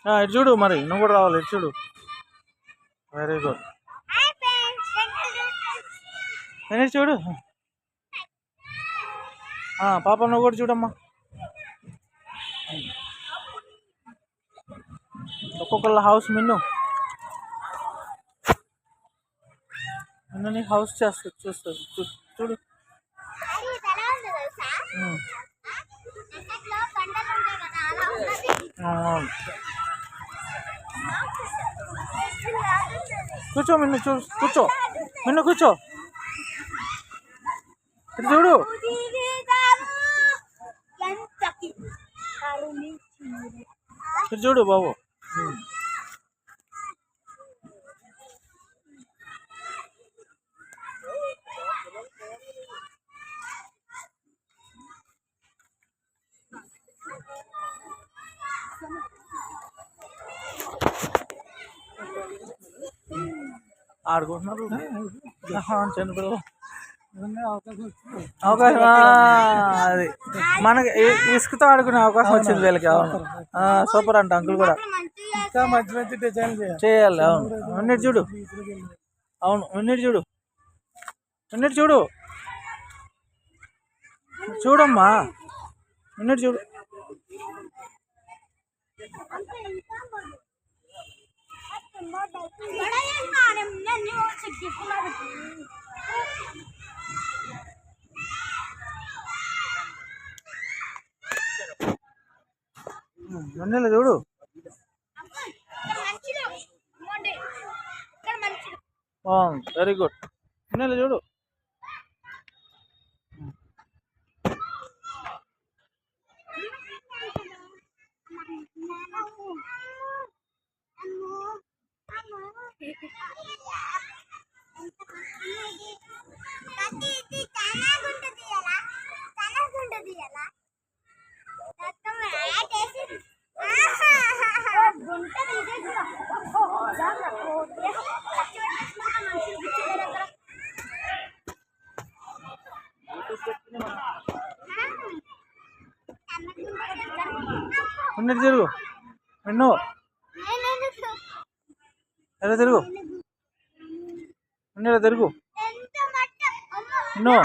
ఇటు చూడు, మరి నువ్వు కూడా రావాలి. ఇటు చూడు. Very good. నేను చూడు. పాప నువ్వు కూడా చూడమ్మా. ఒక్కొక్కళ్ళ హౌస్ మిన్ను నీ హౌస్ చూస్తుంది చూడు. కూర్చో మిన్ను, కూర్చో మిన్ను, కూర్చో. ఇటు చూడు. ఇటు చూడు బాబు. ఆడుకుంటున్నారు చిన్నపిల్లలు. అవకాశం అది మనకి ఇసుకతో ఆడుకునే అవకాశం వచ్చింది వీళ్ళకి. అవును, సూపర్ అంట. అంకుల్ కూడా ఇంకా మంచి మంచి డిజైన్ చేయాలి. అవును, ఉన్నట్టు చూడు. అవును, ఉన్నట్టు చూడు. ఉన్నట్టు చూడు. చూడమ్మా, ఉన్నట్టు చూడు. వెన్నెల చూడు. Very good. వెన్నెల చూడు. ఉన్నట్టు తిరుగు నిన్ను. ఎలా తిరుగు, ఉన్నట్టు తిరుగు నిన్ను.